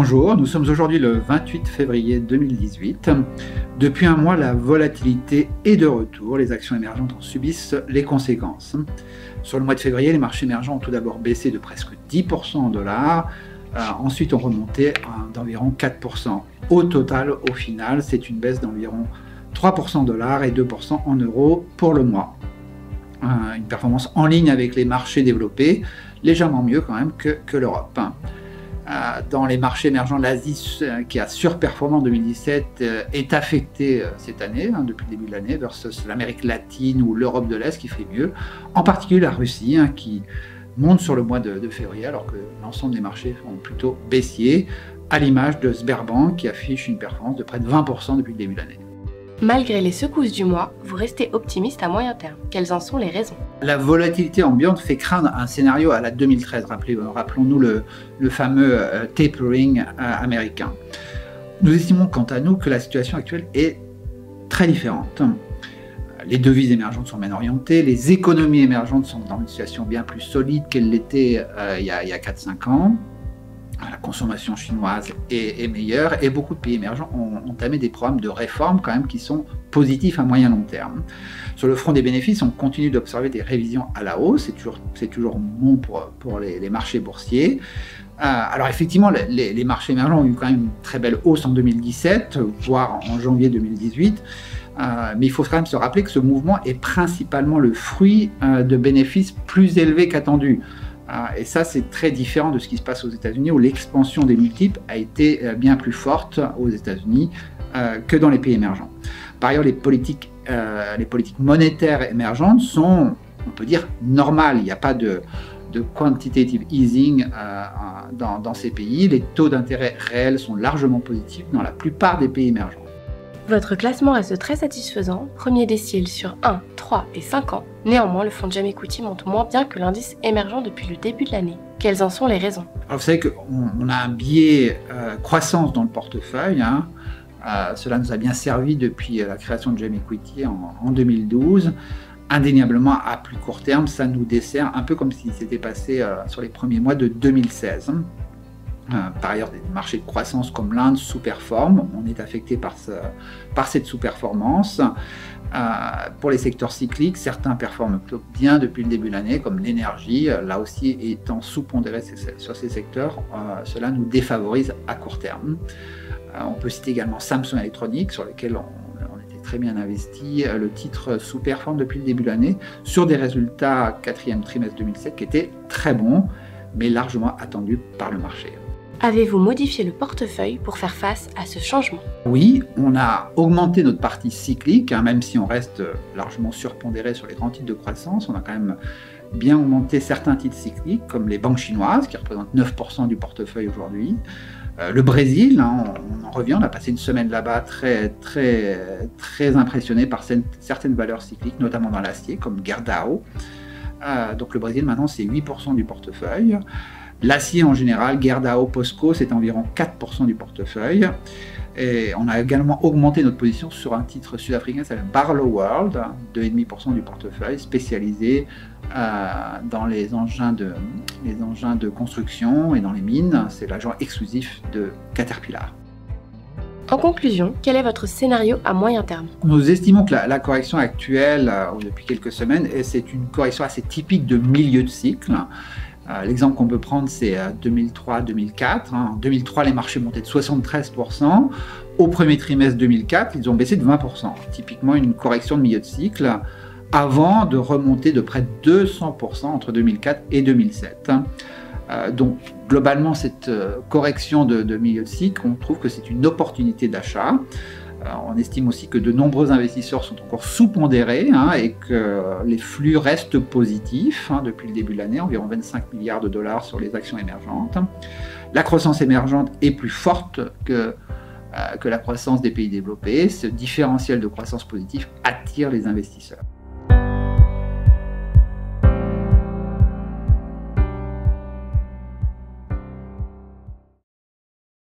Bonjour, nous sommes aujourd'hui le 28 février 2018. Depuis un mois, la volatilité est de retour. Les actions émergentes en subissent les conséquences. Sur le mois de février, les marchés émergents ont tout d'abord baissé de presque 10% en dollars. Ensuite, ont remonté d'environ 4%. Au total, au final, c'est une baisse d'environ 3% en dollars et 2% en euros pour le mois. Une performance en ligne avec les marchés développés, légèrement mieux quand même que l'Europe. Dans les marchés émergents, l'Asie, qui a surperformé en 2017, est affectée cette année, depuis le début de l'année, versus l'Amérique latine ou l'Europe de l'Est qui fait mieux. En particulier la Russie, qui monte sur le mois de février, alors que l'ensemble des marchés sont plutôt baissiers, à l'image de Sberbank, qui affiche une performance de près de 20% depuis le début de l'année. Malgré les secousses du mois, vous restez optimiste à moyen terme. Quelles en sont les raisons? La volatilité ambiante fait craindre un scénario à la 2013. Rappelons-nous le fameux tapering américain. Nous estimons quant à nous que la situation actuelle est très différente. Les devises émergentes sont bien orientées, les économies émergentes sont dans une situation bien plus solide qu'elles l'étaient il y a 4-5 ans. La consommation chinoise est meilleure et beaucoup de pays émergents ont entamé des programmes de réforme quand même qui sont positifs à moyen long terme. Sur le front des bénéfices, on continue d'observer des révisions à la hausse, c'est toujours bon pour les marchés boursiers. Alors effectivement, les marchés émergents ont eu quand même une très belle hausse en 2017, voire en janvier 2018. Mais il faut quand même se rappeler que ce mouvement est principalement le fruit de bénéfices plus élevés qu'attendus. Et ça, c'est très différent de ce qui se passe aux États-Unis, où l'expansion des multiples a été bien plus forte aux États-Unis que dans les pays émergents. Par ailleurs, les politiques monétaires émergentes sont, on peut dire, normales. Il n'y a pas de quantitative easing dans ces pays. Les taux d'intérêt réels sont largement positifs dans la plupart des pays émergents. Votre classement reste très satisfaisant, premier décile sur 1, 3 et 5 ans. Néanmoins, le fonds de GEM Equity monte moins bien que l'indice émergent depuis le début de l'année. Quelles en sont les raisons? Alors vous savez qu'on a un biais croissance dans le portefeuille. Cela nous a bien servi depuis la création de GEM Equity en 2012. Indéniablement, à plus court terme, ça nous dessert un peu comme ce qui s'était passé sur les premiers mois de 2016. Par ailleurs, des marchés de croissance comme l'Inde sous-performent. On est affecté par cette sous-performance. Pour les secteurs cycliques, certains performent bien depuis le début de l'année, comme l'énergie. Là aussi, étant sous-pondéré sur ces secteurs, cela nous défavorise à court terme. On peut citer également Samsung Electronics, sur lequel on était très bien investi. Le titre sous-performe depuis le début de l'année, sur des résultats quatrième trimestre 2007 qui étaient très bons, mais largement attendus par le marché. Avez-vous modifié le portefeuille pour faire face à ce changement? Oui, on a augmenté notre partie cyclique, même si on reste largement surpondéré sur les grands titres de croissance. On a quand même bien augmenté certains titres cycliques, comme les banques chinoises, qui représentent 9% du portefeuille aujourd'hui. Le Brésil, on en revient, on a passé une semaine là-bas très impressionné par certaines valeurs cycliques, notamment dans l'acier, comme Gerdau. Donc le Brésil, maintenant, c'est 8% du portefeuille. L'acier en général, Gerdau, POSCO, c'est environ 4% du portefeuille. Et on a également augmenté notre position sur un titre sud-africain qui s'appelle Barloworld, 2,5% du portefeuille, spécialisé dans les engins de construction et dans les mines. C'est l'agent exclusif de Caterpillar. En conclusion, quel est votre scénario à moyen terme? Nous estimons que la correction actuelle, depuis quelques semaines, c'est une correction assez typique de milieu de cycle. L'exemple qu'on peut prendre, c'est 2003-2004. En 2003, les marchés montaient de 73%. Au premier trimestre 2004, ils ont baissé de 20%. Typiquement une correction de milieu de cycle, avant de remonter de près de 200% entre 2004 et 2007. Donc, globalement, cette correction de milieu de cycle, on trouve que c'est une opportunité d'achat. On estime aussi que de nombreux investisseurs sont encore sous-pondérés et que les flux restent positifs depuis le début de l'année, environ 25 milliards de dollars sur les actions émergentes. La croissance émergente est plus forte que la croissance des pays développés. Ce différentiel de croissance positive attire les investisseurs.